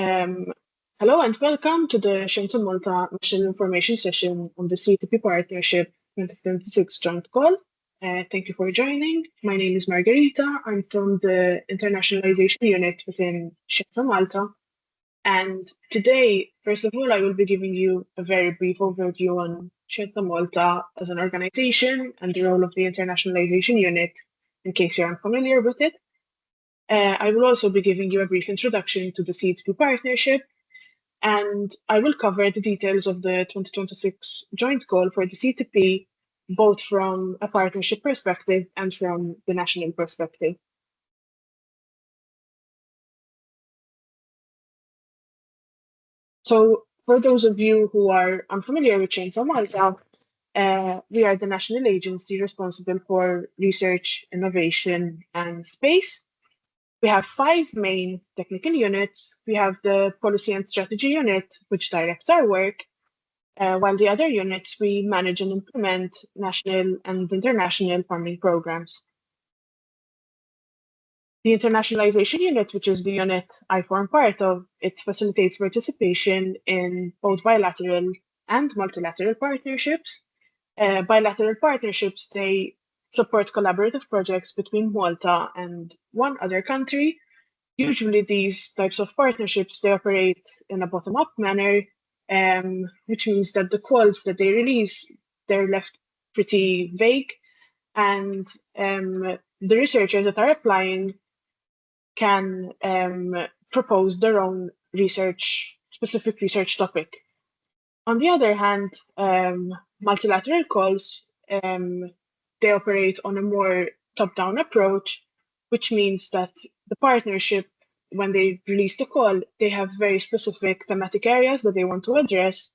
Um, Hello and welcome to the Scienza Malta National Information Session on the CETP Partnership 2026 Joint Call. Thank you for joining. My name is Margarita. I'm from the Internationalization Unit within Scienza Malta. And today, first of all, I will be giving you a very brief overview on Scienza Malta as an organization and the role of the Internationalization Unit, in case you're unfamiliar with it. I will also be giving you a brief introduction to the CETP partnership, and I will cover the details of the 2026 joint goal for the CETP, both from a partnership perspective and from the national perspective. So for those of you who are unfamiliar with Scienza Malta, we are the national agency responsible for research, innovation, and space. We have 5 main technical units. We have the Policy and Strategy Unit, which directs our work, while the other units, we manage and implement national and international funding programs. The Internationalization Unit, which is the unit I form part of, it facilitates participation in both bilateral and multilateral partnerships. Bilateral partnerships, they support collaborative projects between Malta and one other country. Usually these types of partnerships, they operate in a bottom-up manner, which means that the calls that they release, they're left pretty vague, and the researchers that are applying can propose their own specific research topic. On the other hand, multilateral calls, they operate on a more top-down approach, which means that the partnership, when they release the call, they have very specific thematic areas that they want to address,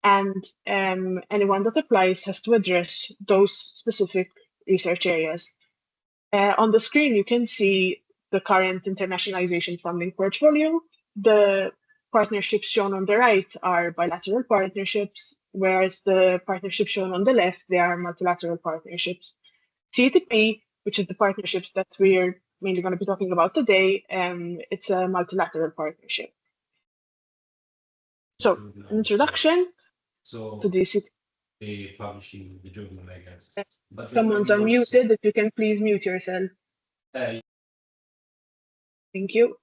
and anyone that applies has to address those specific research areas. On the screen, you can see the current internationalization funding portfolio. The partnerships shown on the right are bilateral partnerships, whereas the partnerships shown on the left, they are multilateral partnerships. CETP, which is the partnership that we're mainly going to be talking about today, it's a multilateral partnership. So, an introduction to the CETP. Publishing the journal, I guess. Someone's unmuted. If you can please mute yourself. Thank you.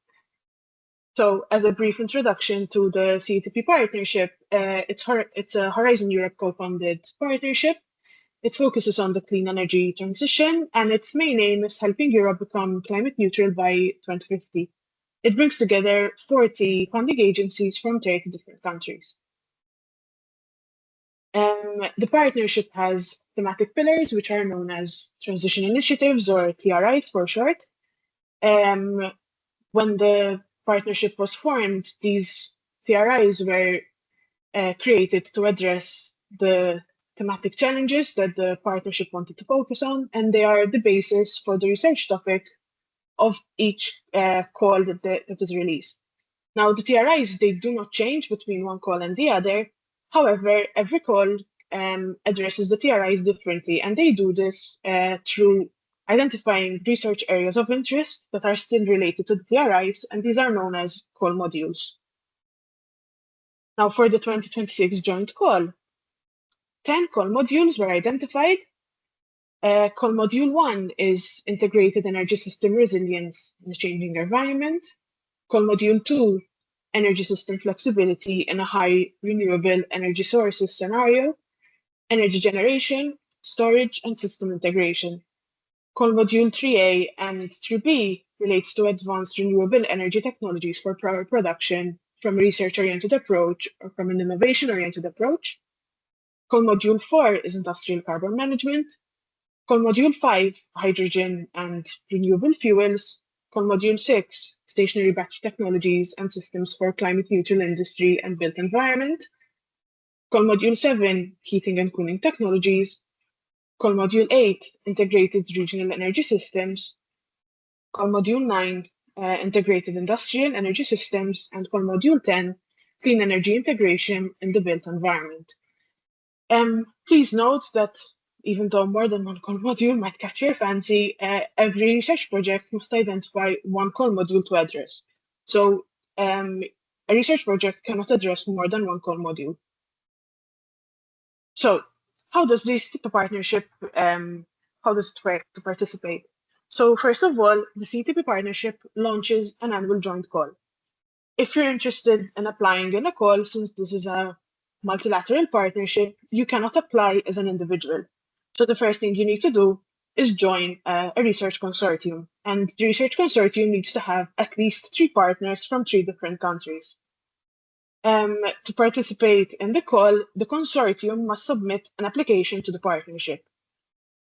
So, as a brief introduction to the CETP partnership, it's a Horizon Europe co-funded partnership. It focuses on the clean energy transition, and its main aim is helping Europe become climate neutral by 2050. It brings together 40 funding agencies from 30 different countries. The partnership has thematic pillars, which are known as transition initiatives, or TRIs for short. When the partnership was formed, these TRIs were created to address the thematic challenges that the partnership wanted to focus on, and they are the basis for the research topic of each call that is released. Now, the TRIs, they do not change between one call and the other. However, every call addresses the TRIs differently, and they do this through identifying research areas of interest that are still related to the TRIs, and these are known as call modules. Now, for the 2026 joint call, 10 call modules were identified. Call module 1 is integrated energy system resilience in a changing environment. Call module 2, energy system flexibility in a high renewable energy sources scenario, energy generation, storage, and system integration. Call module 3A and 3B relates to advanced renewable energy technologies for power production from a research-oriented approach or from an innovation-oriented approach. Call module 4 is industrial carbon management. Call module 5, hydrogen and renewable fuels. Call module 6, stationary battery technologies and systems for climate neutral industry and built environment. Call module 7, heating and cooling technologies. Call module 8, integrated regional energy systems. Call module 9, integrated industrial energy systems, and call module 10, clean energy integration in the built environment. Please note that even though more than one call module might catch your fancy, every research project must identify one call module to address. So a research project cannot address more than one core module. So how does this CETP partnership, how does it work to participate? So first of all, the CETP partnership launches an annual joint call. If you're interested in applying in a call, since this is a multilateral partnership, you cannot apply as an individual. So the first thing you need to do is join a research consortium. And the research consortium needs to have at least 3 partners from 3 different countries. To participate in the call, the consortium must submit an application to the partnership.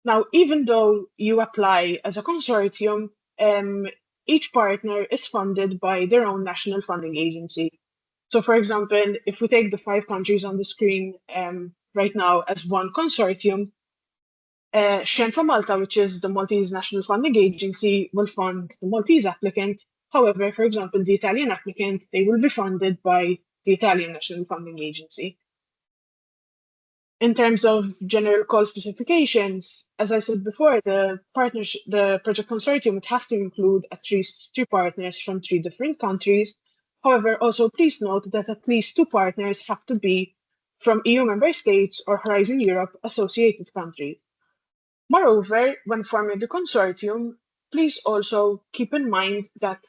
Now, even though you apply as a consortium, each partner is funded by their own national funding agency. So, for example, if we take the 5 countries on the screen right now as one consortium, Scienza Malta, which is the Maltese National Funding Agency, will fund the Maltese applicant. However, for example, the Italian applicant, they will be funded by the Italian National Funding Agency. In terms of general call specifications, as I said before, the project consortium, it has to include at least 3 partners from 3 different countries. However, also please note that at least 2 partners have to be from EU member states or Horizon Europe associated countries. Moreover, when forming the consortium, please also keep in mind that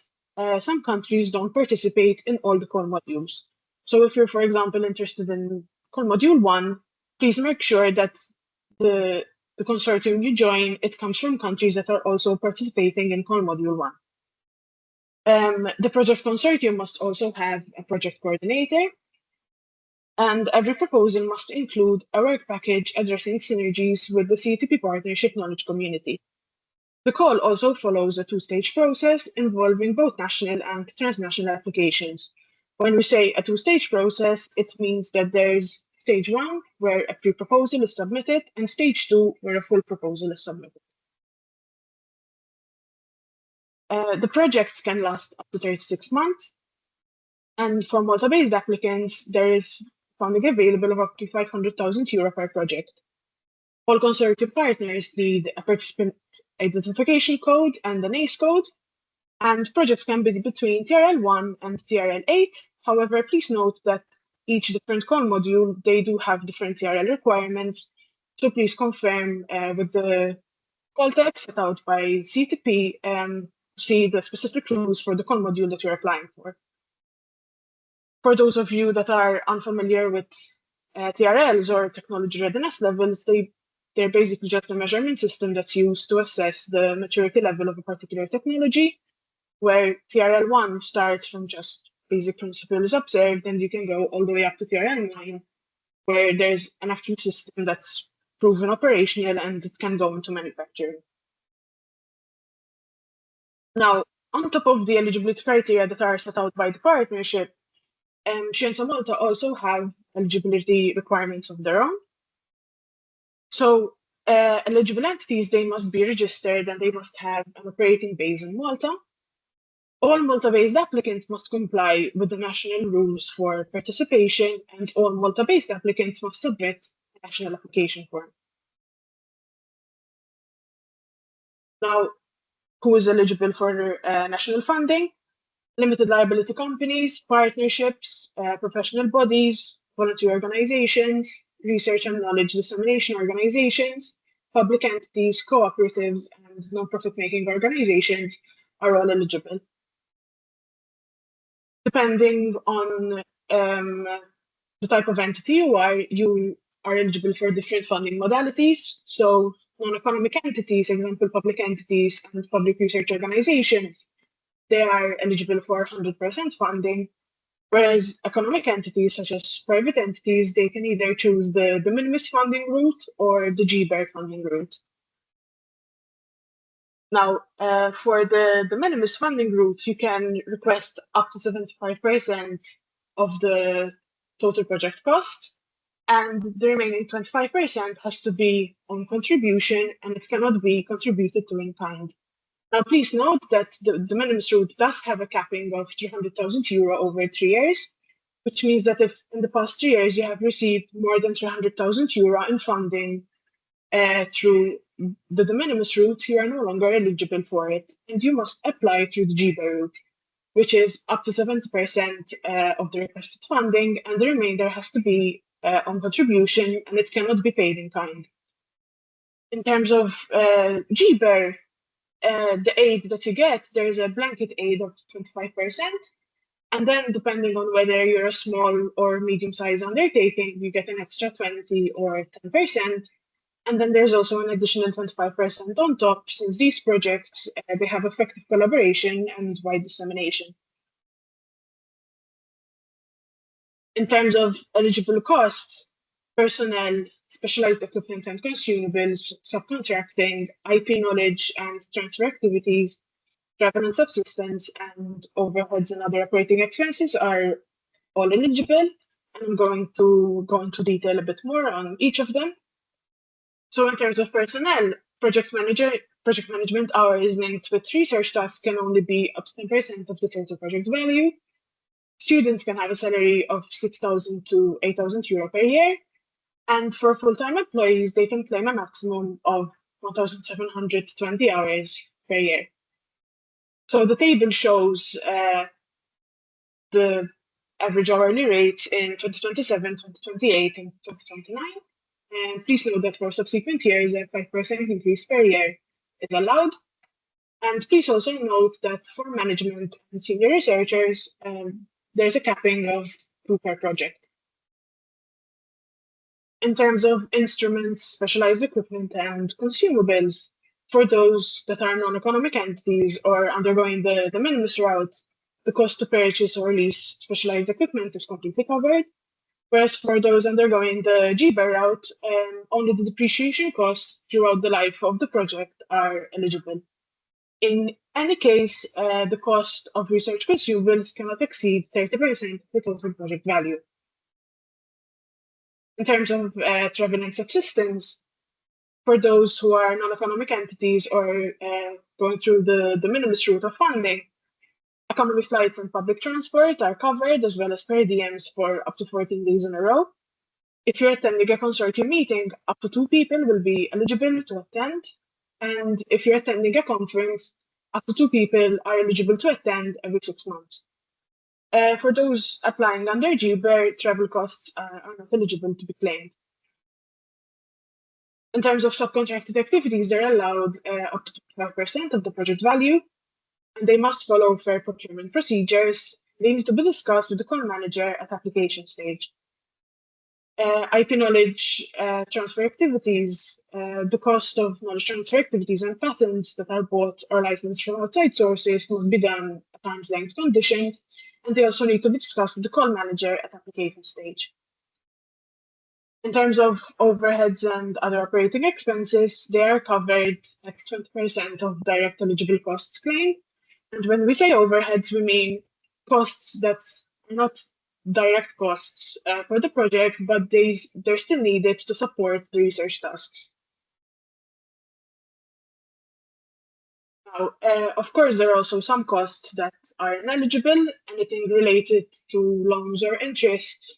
some countries don't participate in all the core modules. So if you're, for example, interested in core module 1, please make sure that the consortium you join, it comes from countries that are also participating in core module 1. The project consortium must also have a project coordinator, and every proposal must include a work package addressing synergies with the CETP partnership knowledge community. The call also follows a 2-stage process involving both national and transnational applications. When we say a 2-stage process, it means that there's stage 1, where a pre-proposal is submitted, and stage 2, where a full proposal is submitted. The projects can last up to 36 months, and for Malta-based applicants, there is funding available of up to €500,000 per project. All consortium partners need a participant identification code and an ACE code, and projects can be between TRL1 and TRL8. However, please note that each different core module, they do have different TRL requirements, so please confirm with the call text set out by CETP see the specific rules for the core module that you're applying for. For those of you that are unfamiliar with TRLs or technology readiness levels, they're basically just a measurement system that's used to assess the maturity level of a particular technology, where TRL1 starts from just basic principles observed, and you can go all the way up to TRL9, where there's an actual system that's proven operational and it can go into manufacturing. Now, on top of the eligibility criteria that are set out by the partnership, Scienza Malta also have eligibility requirements of their own. So eligible entities, they must be registered and they must have an operating base in Malta. All Malta-based applicants must comply with the national rules for participation, and all Malta-based applicants must submit a national application form. Now, who is eligible for national funding? Limited liability companies, partnerships, professional bodies, volunteer organizations, research and knowledge dissemination organizations, public entities, cooperatives, and non-profit making organizations are all eligible. Depending on the type of entity you are eligible for different funding modalities. So non-economic entities, example, public entities and public research organizations, they are eligible for 100% funding, whereas economic entities, such as private entities, they can either choose the de minimis funding route or the GBER funding route. Now, for the de minimis funding route, you can request up to 75% of the total project cost, and the remaining 25% has to be on contribution, and it cannot be contributed to in kind. Now, please note that the de minimis route does have a capping of €300,000 over 3 years, which means that if in the past 3 years you have received more than €300,000 in funding through the de minimis route, you are no longer eligible for it, and you must apply through the GBER route. which is up to 70% of the requested funding, and the remainder has to be on contribution, and it cannot be paid in kind. In terms of GBER, the aid that you get, there is a blanket aid of 25%. And then, depending on whether you're a small or medium-sized undertaking, you get an extra 20 or 10%. And then there's also an additional 25% on top, since these projects, they have effective collaboration and wide dissemination. In terms of eligible costs, personnel, specialized equipment and consumables, subcontracting, IP knowledge and transfer activities, travel and subsistence, and overheads and other operating expenses are all eligible. And I'm going to go into detail a bit more on each of them. So in terms of personnel, project management hours linked with research tasks can only be up to 10% of the total project value. Students can have a salary of 6,000 to 8,000 euro per year. And for full-time employees, they can claim a maximum of 1,720 hours per year. So the table shows the average hourly rate in 2027, 2028, and 2029. And please note that for subsequent years, a 5% increase per year is allowed. And please also note that for management and senior researchers, there's a capping of 2 per project. In terms of instruments, specialized equipment, and consumables, for those that are non-economic entities or undergoing the minimis route, the cost to purchase or lease specialized equipment is completely covered. Whereas for those undergoing the GBER route, only the depreciation costs throughout the life of the project are eligible. In any case, the cost of research consumables cannot exceed 30% of the total project value. In terms of travel and subsistence, for those who are non-economic entities or going through the minimis route of funding, economy flights and public transport are covered, as well as per diems for up to 14 days in a row. If you're attending a consortium meeting, up to 2 people will be eligible to attend. And if you're attending a conference, up to 2 people are eligible to attend every 6 months. For those applying under GBER, travel costs are not eligible to be claimed. In terms of subcontracted activities, they're allowed up to 25% of the project value, and they must follow fair procurement procedures. They need to be discussed with the call manager at application stage. IP knowledge transfer activities, the cost of knowledge transfer activities and patents that are bought or licensed from outside sources must be done at arm's length conditions, and they also need to be discussed with the call manager at application stage. In terms of overheads and other operating expenses, they are covered at 20% of direct eligible costs claimed. And when we say overheads, we mean costs that are not direct costs for the project, but they're still needed to support the research tasks. Now, of course, there are also some costs that are ineligible. Anything related to loans or interest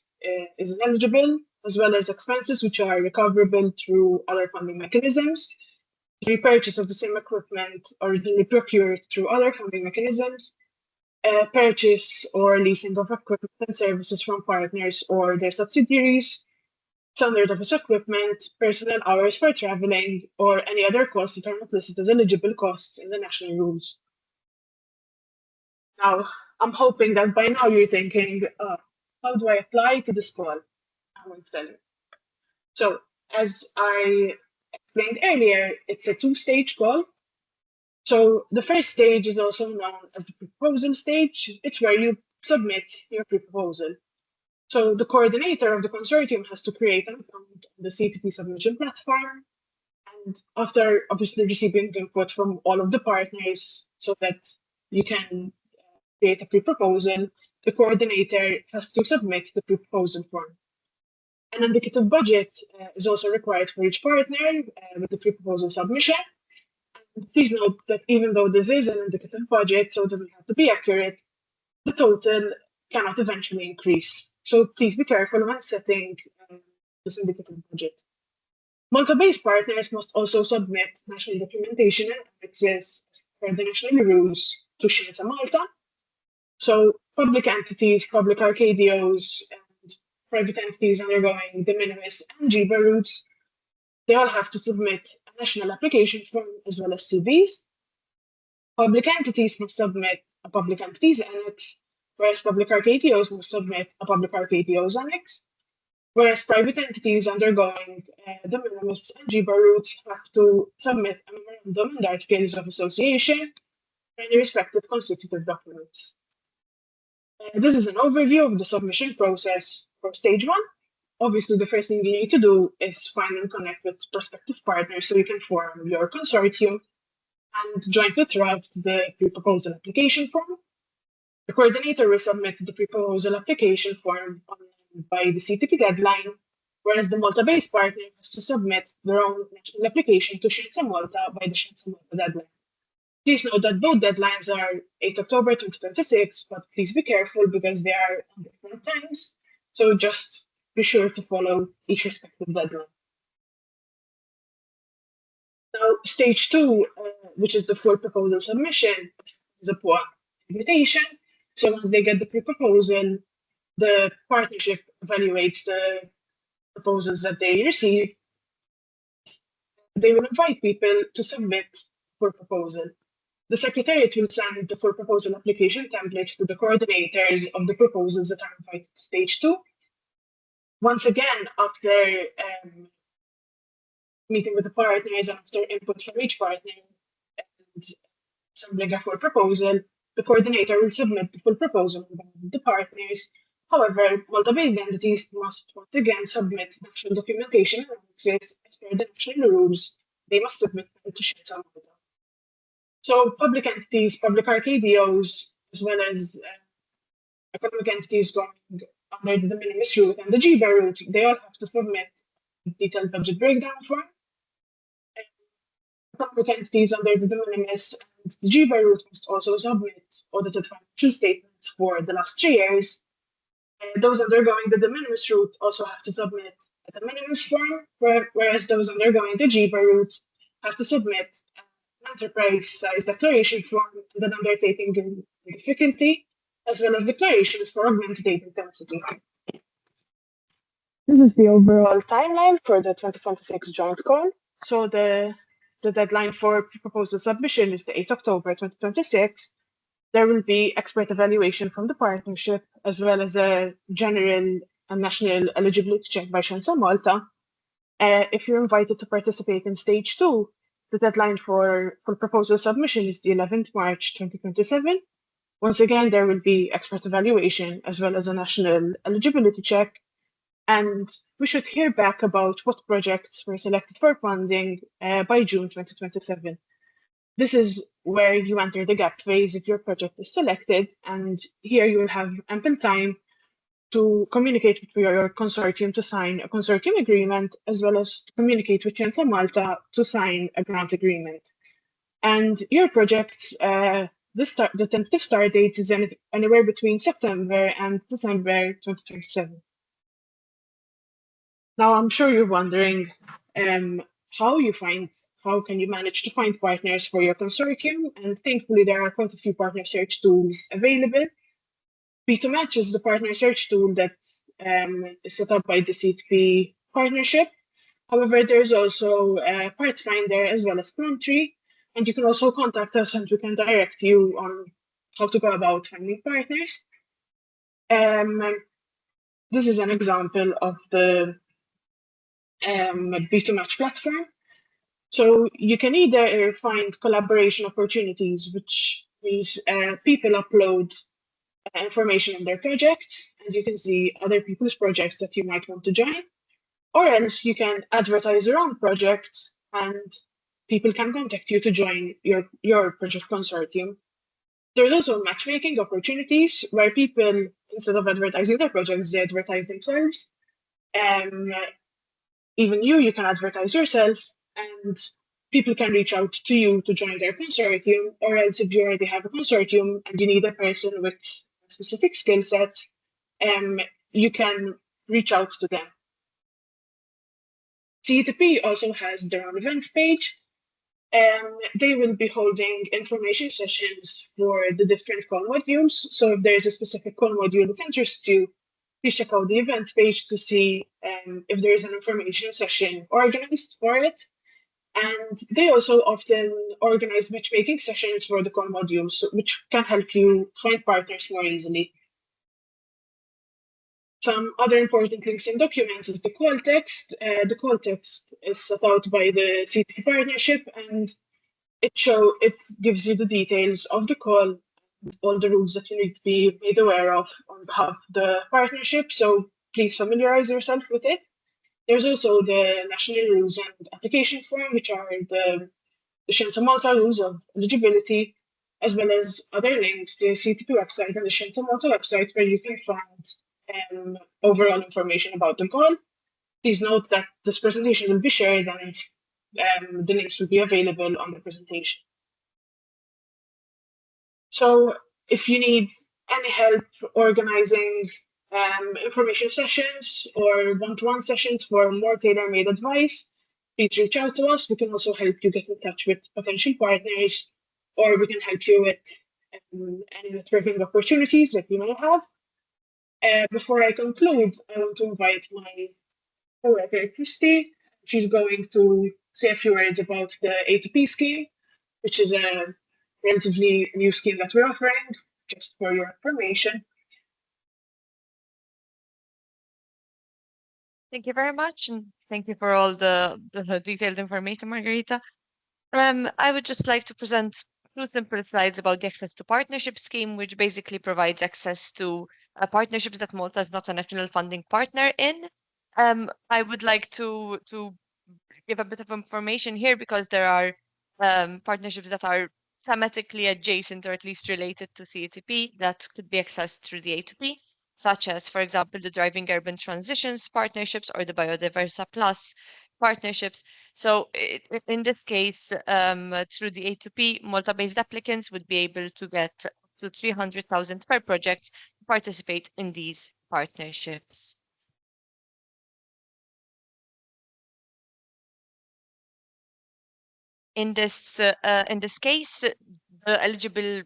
is ineligible, as well as expenses which are recoverable through other funding mechanisms. The repurchase of the same equipment originally procured through other funding mechanisms, purchase or leasing of equipment and services from partners or their subsidiaries, standard office equipment, personnel hours for traveling, or any other costs that are not listed as eligible costs in the national rules. Now, I'm hoping that by now you're thinking, how do I apply to this call? I won't tell you. So, as I explained earlier, it's a 2-stage call. So the first stage is also known as the proposal stage. It's where you submit your proposal. So the coordinator of the consortium has to create an account on the CETP submission platform. And after obviously receiving input from all of the partners so that you can create a pre-proposal, the coordinator has to submit the pre-proposal form. An indicative budget is also required for each partner with the pre-proposal submission. Please note that even though this is an indicative budget, so it doesn't have to be accurate, the total cannot eventually increase. So please be careful when setting this indicative budget. Malta-based partners must also submit national documentation and annexes for the national rules to Scienza Malta. So public entities, public Arcadios, and private entities undergoing de minimis and GBA routes, they all have to submit a national application form as well as CVs. Public entities must submit a public entities annex, whereas public Arcadios must submit a public Arcadios annex, whereas private entities undergoing de minimis and GBA routes have to submit a memorandum and articles of association and the respective constitutive documents. This is an overview of the submission process for stage one. Obviously, the first thing you need to do is find and connect with prospective partners so you can form your consortium and jointly draft the pre-proposal application form. The coordinator will submit the pre-proposal application form by the CETP deadline, whereas the Malta-based partner has to submit their own national application to Scienza Malta by the Scienza Malta deadline. Please note that both deadlines are 8 October 2026, but please be careful because they are on different times. So just be sure to follow each respective deadline. Now, stage two, which is the full proposal submission, is upon invitation. So once they get the pre-proposal, the partnership evaluates the proposals that they receive. They will invite people to submit for proposal. The Secretariat will send the full proposal application template to the coordinators of the proposals that are invited to stage two. Once again, after meeting with the partners and after input from each partner and assembling a full proposal, the coordinator will submit the full proposal to the partners. However, Malta-based entities must once again submit national documentation and annexes as per the national rules. They must submit them to Scienza Malta. So public entities, public Arcadios, as well as economic entities going under the de minimis route and the GBA route, they all have to submit detailed budget breakdown form. Economic entities under the de minimis and the GBA route must also submit audited financial statements for the last 3 years. Those undergoing the de minimis route also have to submit a de minimis form, whereas those undergoing the GBA route have to submit an enterprise size declaration form and an undertaking in difficulty, as well as declarations for augmented aid intensity. This is the overall timeline for the 2026 joint call. So the deadline for proposal submission is the 8th October 2026. There will be expert evaluation from the partnership, as well as a general and national eligibility check by Scienza Malta. If you're invited to participate in stage two, the deadline for proposal submission is the 11th March 2027. Once again, there will be expert evaluation as well as a national eligibility check. And we should hear back about what projects were selected for funding by June 2027. This is where you enter the gap phase if your project is selected, and here you will have ample time to communicate with your consortium to sign a consortium agreement, as well as to communicate with Scienza Malta to sign a grant agreement. And your project, the tentative start date is anywhere between September and December 2027. Now, I'm sure you're wondering how can you manage to find partners for your consortium? And thankfully, there are quite a few partner search tools available. P2Match is the partner search tool that's set up by the CETP partnership. However, there's also Partfinder as well as Plumtree, and you can also contact us and we can direct you on how to go about finding partners. This is an example of the B2Match platform. So you can either find collaboration opportunities, which means people upload information on their projects, and you can see other people's projects that you might want to join, or else you can advertise your own projects and people can contact you to join your project consortium. There's also matchmaking opportunities where people, instead of advertising their projects, they advertise themselves. Even you can advertise yourself, and people can reach out to you to join their consortium, or else if you already have a consortium and you need a person with specific skill sets, you can reach out to them. CETP also has their own events page. They will be holding information sessions for the different call modules. So if there's a specific call module that interests you, please check out the event page to see if there is an information session organized for it. And they also often organize matchmaking sessions for the call modules, which can help you find partners more easily. Some other important links in documents is the call text. The call text is set out by the CETP partnership, and it gives you the details of the call, all the rules that you need to be made aware of on behalf of the partnership. So please familiarize yourself with it. There's also the national rules and application form, which are the Scienza Malta rules of eligibility, as well as other links, the CTP website and the Scienza Malta website, where you can find overall information about the call. Please note that this presentation will be shared and the links will be available on the presentation. So if you need any help organizing information sessions or one-to-one sessions for more tailor-made advice, please reach out to us. We can also help you get in touch with potential partners, or we can help you with any networking opportunities that you may have. Before I conclude, I want to invite my co-worker, Christy. She's going to say a few words about the A2P scheme, which is a relatively new scheme that we're offering, just for your information. Thank you very much, and thank you for all the detailed information, Margarita. I would just like to present two simple slides about the Access to Partnership scheme, which basically provides access to partnerships that Malta is not a national funding partner in. I would like to give a bit of information here because there are partnerships that are thematically adjacent or at least related to CETP that could be accessed through the A2P, such as, for example, the Driving Urban Transitions partnerships or the Biodiversa Plus partnerships. So in this case, through the A2P, Malta-based applicants would be able to get up to 300,000 per project to participate in these partnerships. In this case, the eligible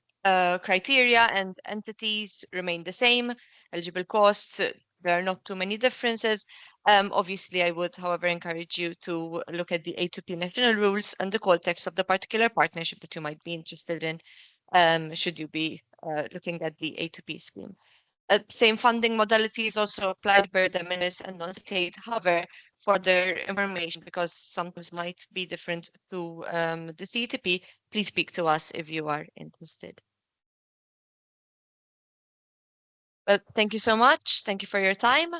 criteria and entities remain the same. Eligible costs, there are not too many differences. Obviously, I would, however, encourage you to look at the A2P national rules and the call text of the particular partnership that you might be interested in, should you be looking at the A2P scheme. Same funding modalities also applied by the minister and non-state. However, further information, because some things might be different to the CETP, please speak to us if you are interested. Well, thank you so much. Thank you for your time.